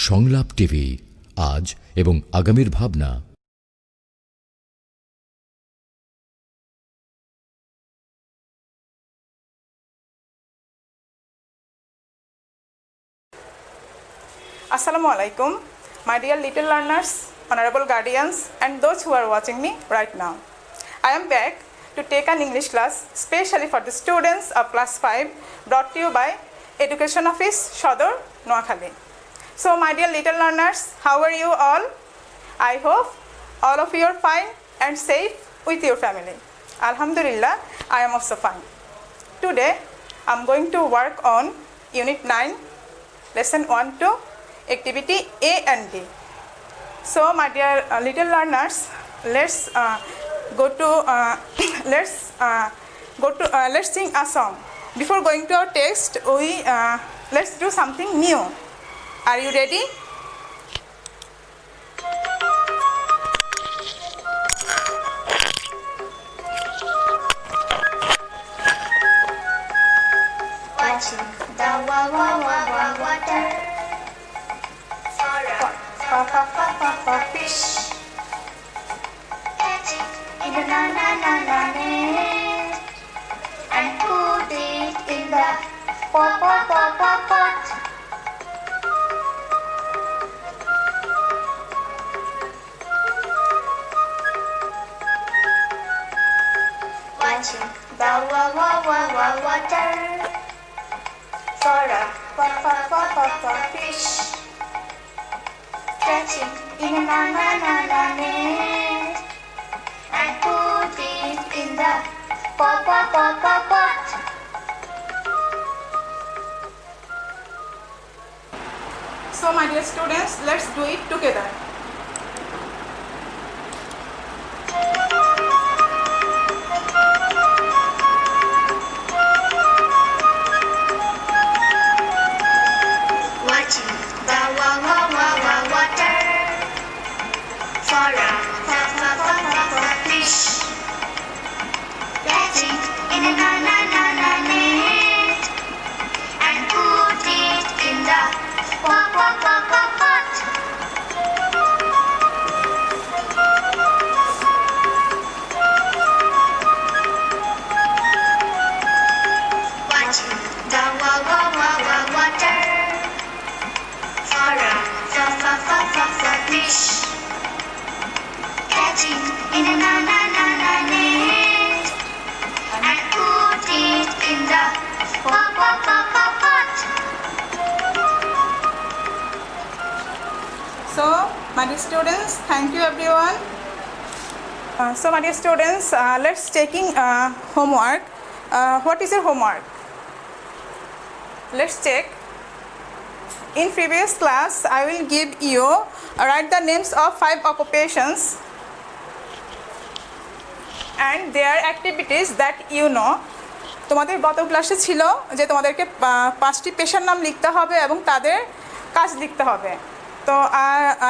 সংলাপ টিভি আজ এবং আগামীর ভাবনা। Assalamu alaikum, my dear little learners, honorable guardians, and those who are watching me right now. I am back to take an English class specially for the students of class 5, brought to you by Education Office, Shodor, Noakhali. So my dear little learners, how are you all? I hope all of you are fine and safe with your family. Alhamdulillah, I am also fine. Today, I am going to work on Unit 9, Lesson 1-2, Activity A and D. So my dear little learners, let's sing a song. Before going to our text, let's do something new. Are you ready? Watching the water. Fish. Catching in the net and put it in the pot. Watching the water for a fish. Catching in a net and put it in the pot. So my dear students, let's do it together. Watching the water for a fish. Catching in a net and put it in the pot. Watching the water for a fish. Catching in a net and put it in the pot. So my dear students, thank you everyone. So my dear students, let's taking homework. What is your homework? Let's check. In previous class, I will give you write the names of 5 occupations and their activities that you know. তোমাদের গত ক্লাসে ছিল যে তোমাদেরকে 5টি পেশার নাম লিখতে হবে এবং তাদের কাজ লিখতে হবে। তো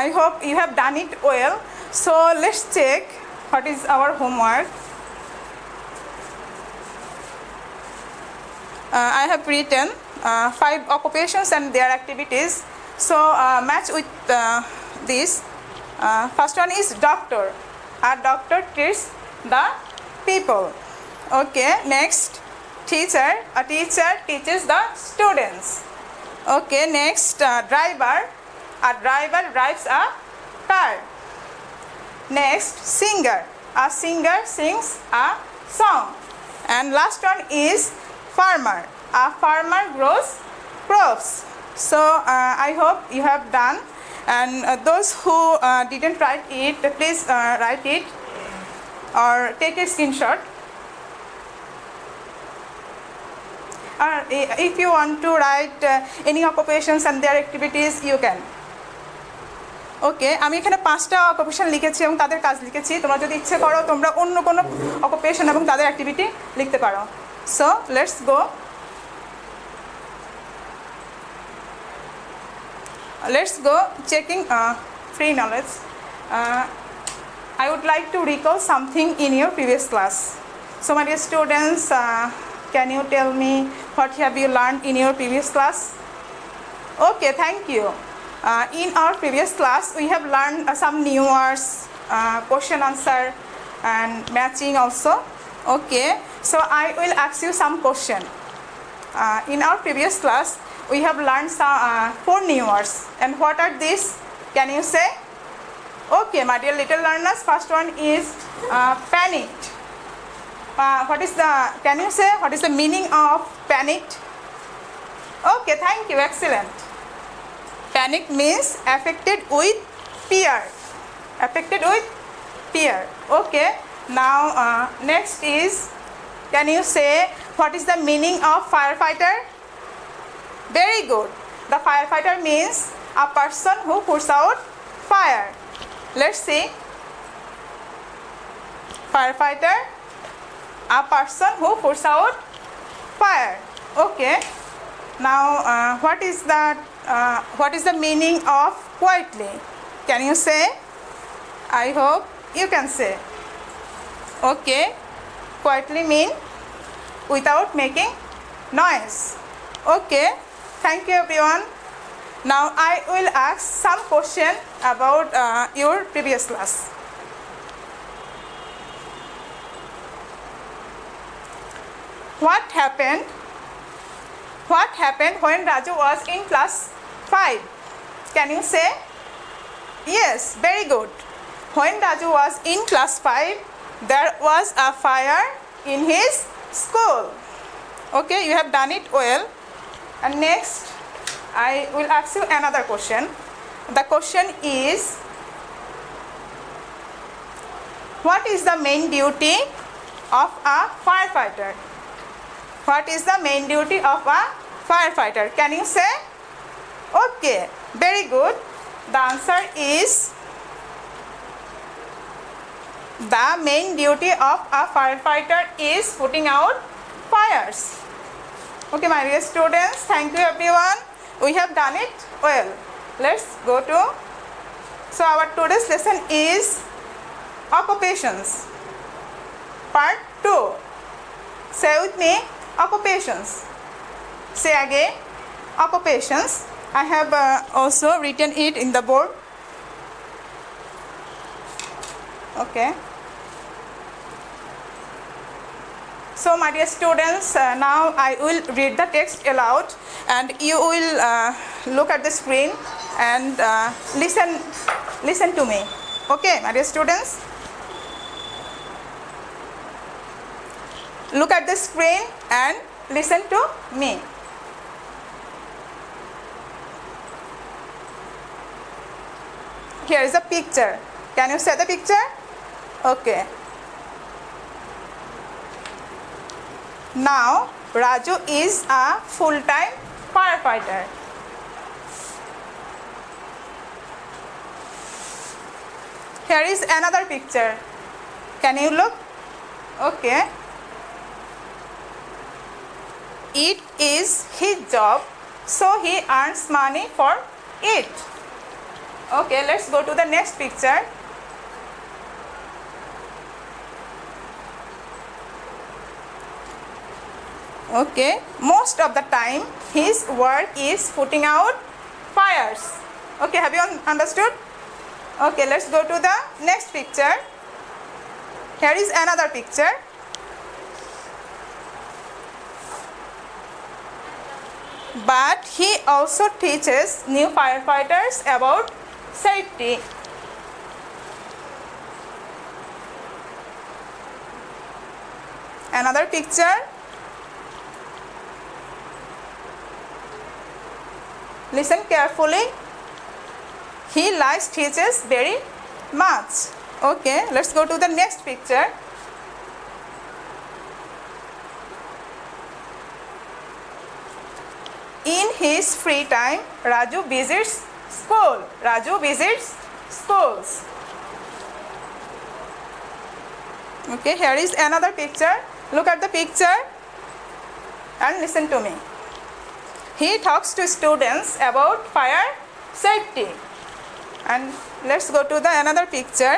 I hope you have done it well. So let's check what is our homework. I have written 5 occupations and their activities. So match with this. First one is doctor. A doctor treats the people. Okay, next teacher. A teacher teaches the students. Okay, next driver. A driver drives a car. Next singer. A singer sings a song. And last one is farmer. A farmer grows crops. So I hope you have done, and those who didn't write it, please write it or take a screenshot. If you want to write any occupations and their activities, you can. ওকে, আমি এখানে 5টা occupation লিখেছি এবং তাদের কাজ লিখেছি। তোমরা যদি ইচ্ছে করো তোমরা অন্য কোনো অকুপেশন এবং তাদের অ্যাক্টিভিটি লিখতে পারো। So let's go. Let's go checking free knowledge. I would like to recall something in your previous class. So my dear students, can you tell me what have you learned in your previous class? Okay, thank you. In our previous class, we have learned some new words, question answer, and matching also. Okay, so I will ask you some question. In our previous class, we have learned some 4 new words. And what are these? Can you say? Okay, my dear little learners, first one is panicked. Can you say what is the meaning of panicked? Okay, thank you, excellent. Panic means affected with fear. Affected with fear. Okay, now next is, can you say what is the meaning of firefighter? Very good. The firefighter means a person who puts out fire. Let's see. Firefighter, a person who puts out fire. Okay. Now, what is the meaning of quietly? Can you say? I hope you can say. Okay. Quietly mean without making noise. Okay. Thank you, everyone. Now I will ask some question about your previous class. What happened when Raju was in class 5? Can you say? Yes, very good. When Raju was in class 5, there was a fire in his school. Okay, you have done it well. And next, I will ask you another question. The question is, what is the main duty of a firefighter? What is the main duty of a firefighter? Can you say? Okay, very good. The answer is, the main duty of a firefighter is putting out fires. Okay, my dear students, thank you everyone. We have done it well. Let's go to, so our today's lesson is occupations. Part 2. Say with me, occupations. Say again, occupations. I have also written it in the board. Okay. So my dear students, now I will read the text aloud and you will look at the screen and listen to me. Okay, my dear students? Look at the screen and listen to me. Here is a picture. Can you see the picture? Okay. Now, Raju is a full-time firefighter. Here is another picture. Can you look? Okay. It is his job, so he earns money for it. Okay, let's go to the next picture. Okay, most of the time his work is putting out fires. Okay, have you understood? Okay, let's go to the next picture. Here is another picture. But he also teaches new firefighters about safety. Another picture. Listen carefully. He likes teachers very much. Okay, let's go to the next picture. In his free time, Raju visits school. Raju visits schools. Okay, here is another picture. Look at the picture and listen to me. He talks to students about fire safety. And let's go to the another picture.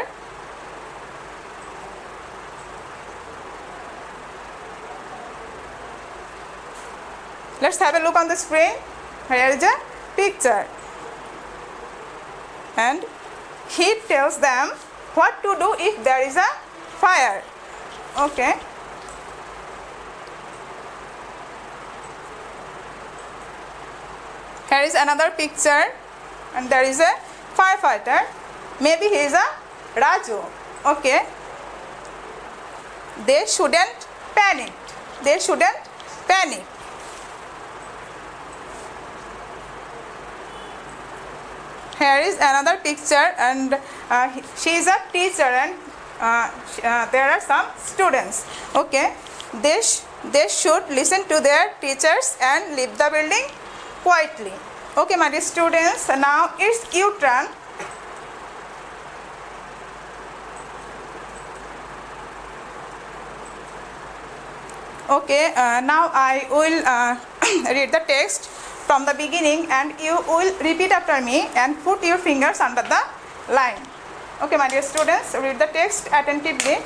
Let's have a look on the screen. Here is a picture. and he tells them what to do if there is a fire. Okay. Here is another picture, and there is a firefighter. Maybe he is a Raju. Okay. They shouldn't panic. They shouldn't panic. Here is another picture, and she is a teacher, and there are some students. Okay. They should listen to their teachers and leave the building quietly. Okay, my dear students, now it's your turn. Okay, now I will read the text from the beginning, and you will repeat after me and put your fingers under the line. Okay, my dear students, read the text attentively.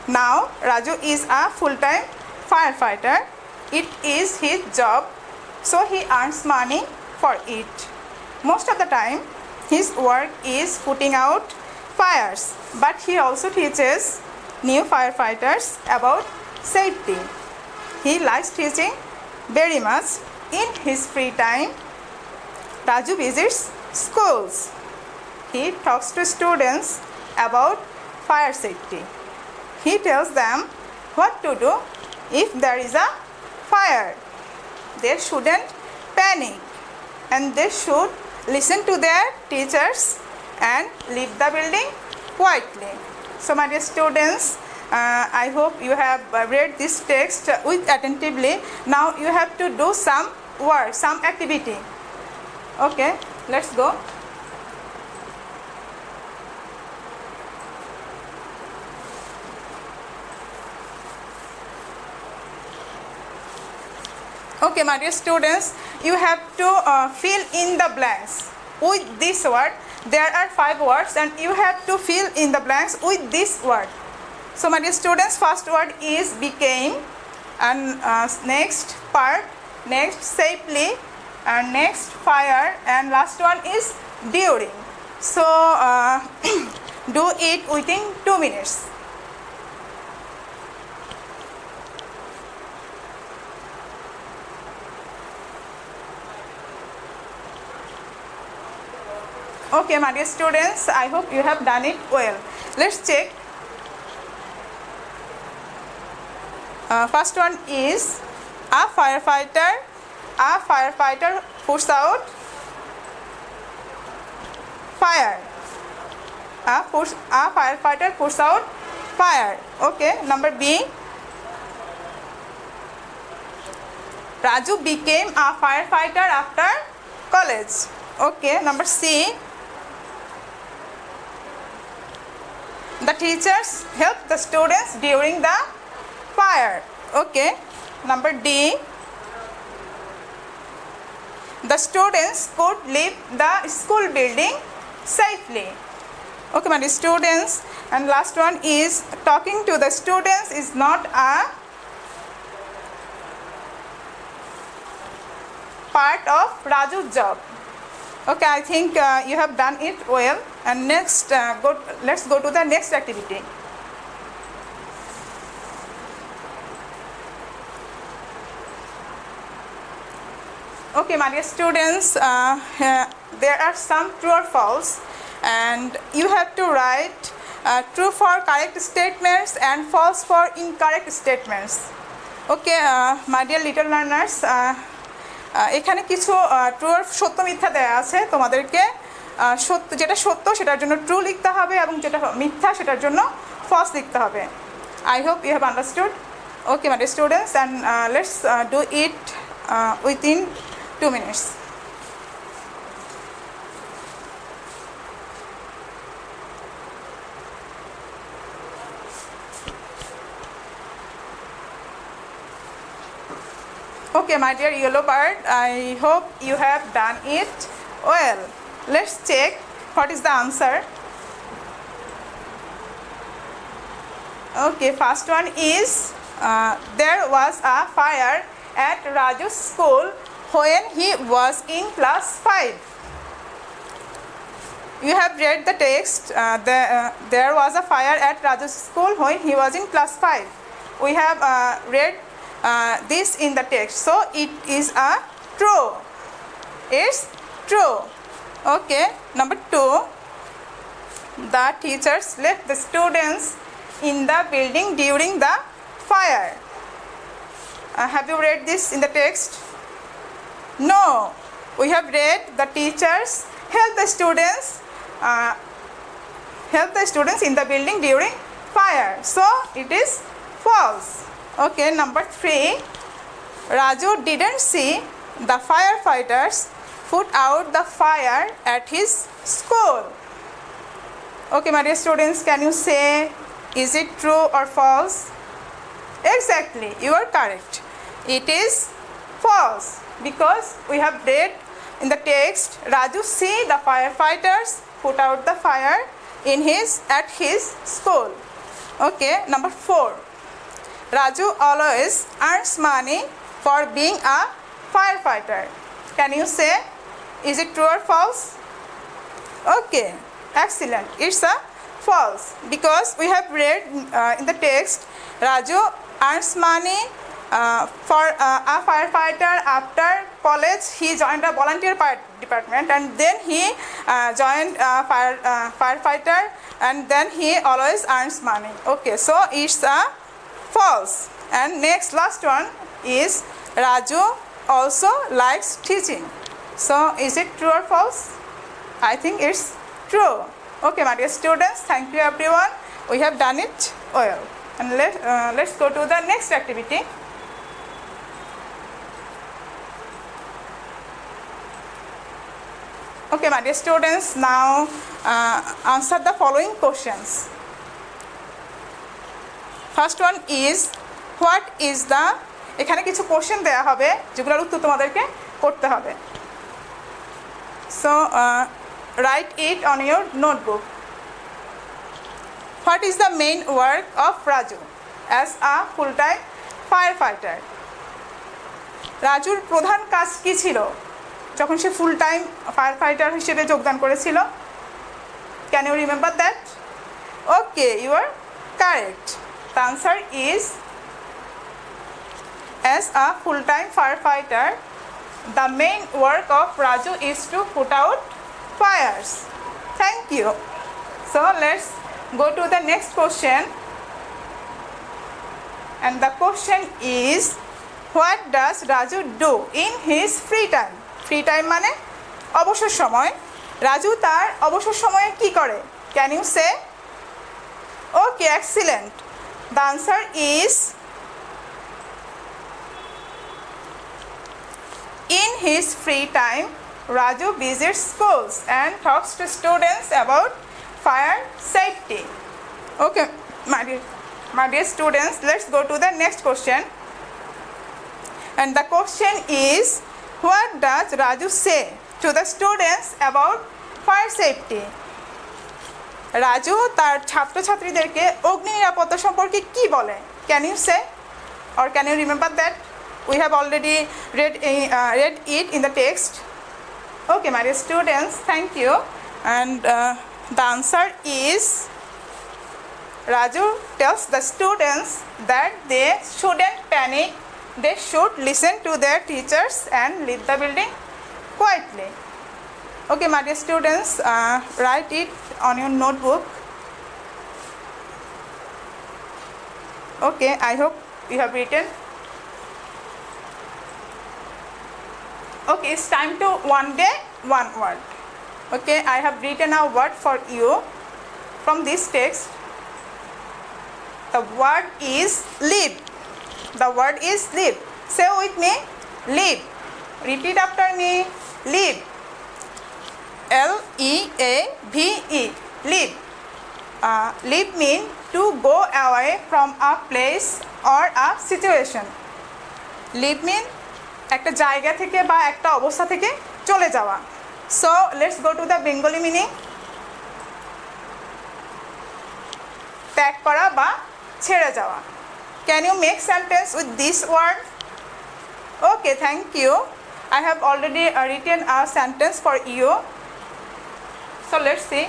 Now, Raju is a full-time firefighter. It is his job, so he earns money for it. Most of the time, his work is putting out fires, but he also teaches new firefighters about safety. He likes teaching very much. In his free time, Raju visits schools. He talks to students about fire safety. He tells them what to do if there is a fire. They shouldn't panic, and they should listen to their teachers and leave the building quietly. So, my dear students, I hope you have read this text with attentively. Now you have to do some work, some activity. Okay, let's go. Okay, my dear students, you have to fill in the blanks with this word. There are 5 words, and you have to fill in the blanks with this word. So, my dear students, first word is became, and next part, next safely, and next fire, and last one is during. So, do it within 2 minutes. Okay, my dear students, I hope you have done it well. Let's check. First one is a firefighter. A firefighter puts out fire. A firefighter puts out fire. Okay, number B. Raju became a firefighter after college. Okay, number C. The teachers help the students during the fire. Okay. Number D. The students could leave the school building safely. Okay, my dear students. And last one is talking to the students is not a part of Raju's job. Okay, I think you have done it well. And next, let's go to the next activity. Okay, my dear students, there are some true or false, and you have to write true for correct statements and false for incorrect statements. Okay, my dear little learners, এখানে কিছু true আর সত্য মিথ্যা দেয়া আছে। তোমাদেরকে সত্য যেটা সত্য সেটার জন্য ট্রু লিখতে হবে, এবং যেটা মিথ্যা সেটার জন্য ফলস লিখতে হবে। I hope you have understood. Okay, my dear students, and let's do it within 2 minutes. Okay, my dear yellow bird, I hope you have done it well. Let's check what is the answer. Okay, first one is there was a fire at Raju's school when he was in class 5. You have read the text. There was a fire at Raju's school when he was in class 5. We have read this in the text, so it is a true. It's true. Okay, number 2. The teachers left the students in the building during the fire. Have you read this in the text? No. We have read the teachers help the students in the building during fire. So it is false. Okay, number 3. Raju didn't see the firefighters put out the fire at his school. Okay, my dear students, can you say, is it true or false? Exactly, you are correct. It is false because we have read in the text, Raju see the firefighters put out the fire at his school. Okay, number 4. Raju always earns money for being a firefighter. Can you say, is it true or false? Okay, excellent. It's a false because we have read in the text, Raju earns money for a firefighter. After college, he joined a volunteer department, and then he joined a firefighter, and then he always earns money. Okay, so it's a false. And next, last one is Raju also likes teaching. So is it true or false? I think it's true. Okay, my dear students, thank you everyone. We have done it well. And let's go to the next activity. Okay, my dear students, now answer the following questions. First one is, what is the, এখানে কিছু question দেয়া হবে যেগুলোর উত্তর তোমাদেরকে করতে হবে। So write it on your notebook. What is the main work of Raju as a full-time firefighter? রাজুর প্রধান কাজ কি ছিল যখন সে ফুল টাইম ফায়ারফাইটার হিসেবে যোগদান করেছিল? Can you remember that? Okay, you are correct. The answer is, as a full-time firefighter, the main work of Raju is to put out fires. Thank you. So let's go to the next question. And the question is, what does Raju do in his free time? Free time মানে অবসর সময়। রাজু তার অবসর সময়ে কি করে? Can you say? Okay, excellent. The answer is, in his free time, Raju visits schools and talks to students about fire safety. Okay, my dear students, let's go to the next question. And the question is, what does Raju say to the students about fire safety? Raju তার ছাত্রছাত্রীদেরকে অগ্নি নিরাপত্তা সম্পর্কে কি বলে? Can you say, or can you remember that? We have already read it in the text. Okay, my dear students, thank you. And the answer is, Raju tells the students that they shouldn't panic. They should listen to their teachers and leave the building quietly. Okay, my dear students, write it on your notebook. Okay, I hope you have written. Okay, it's time to one day, one word. Okay, I have written a word for you from this text. The word is live. The word is live. Say with me, live. Repeat after me, live. L-E-A-V-E, live. Live means to go away from a place or a situation. Live means একটা জায়গা থেকে বা একটা অবস্থা থেকে চলে যাওয়া। So let's go to the Bengali meaning. ত্যাগ করা বা ছেড়ে যাওয়া। Can you make sentence with this word? Okay, thank you. I have already written a sentence for you. So let's see.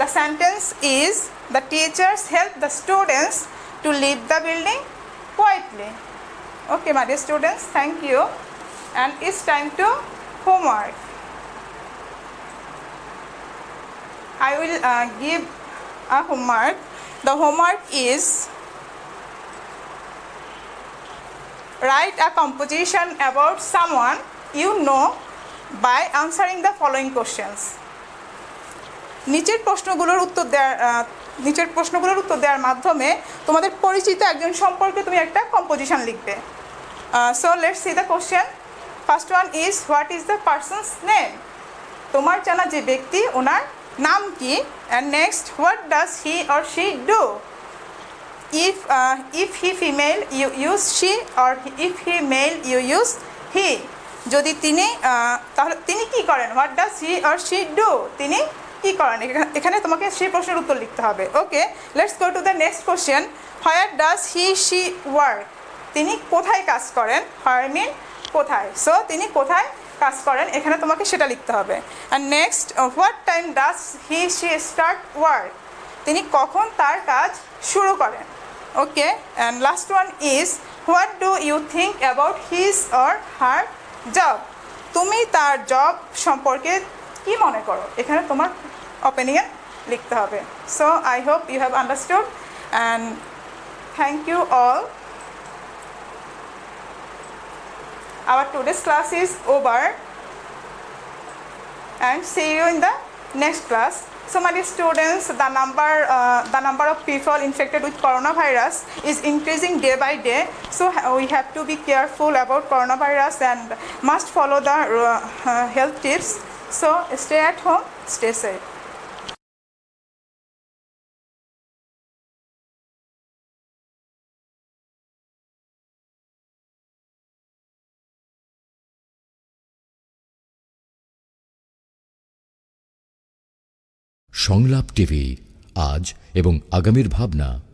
The sentence is, the teachers help the students to leave the building quietly. Okay, my dear students, thank you. And it's time to homework. I will give a homework. The homework is, write a composition about someone you know by answering the following questions. নিচের প্রশ্নগুলোর উত্তর দেওয়ার মাধ্যমে তোমাদের পরিচিত একজন সম্পর্কে তুমি একটা কম্পোজিশন লিখবে। So let's see the question. First one is, what is the persons name? তোমার জানা যে ব্যক্তি, ওনার নাম কি? And next, what does he or she do? if he female, you use she, or if he male, you use he. যদি তিনি, তাহলে তিনি কি করেন? What does he or she do? তিনি কি করেন? এখানে তোমাকে সেই প্রশ্নের উত্তর লিখতে হবে। Okay, let's go to the next question. Where does he she work? তিনি কোথায় কাজ করেন? হোয়ার মিন কোথায়। সো তিনি কোথায় কাজ করেন, এখানে তোমাকে সেটা লিখতে হবে। And next, what time does he she start work? তিনি কখন তার কাজ শুরু করেন? Okay, and last one is, what do you think about his or her job? তুমি তার জব সম্পর্কে কি মনে করো? এখানে তোমার অপিনিয়ন লিখতে হবে। So I hope you have understood, and thank you all. Our today's class is over, and see you in the next class. So my dear students, the number of people infected with coronavirus is increasing day by day. So we have to be careful about coronavirus and must follow the health tips. So stay at home, stay safe. সংলাপ TV, আজ এবং আগামীর ভাবনা।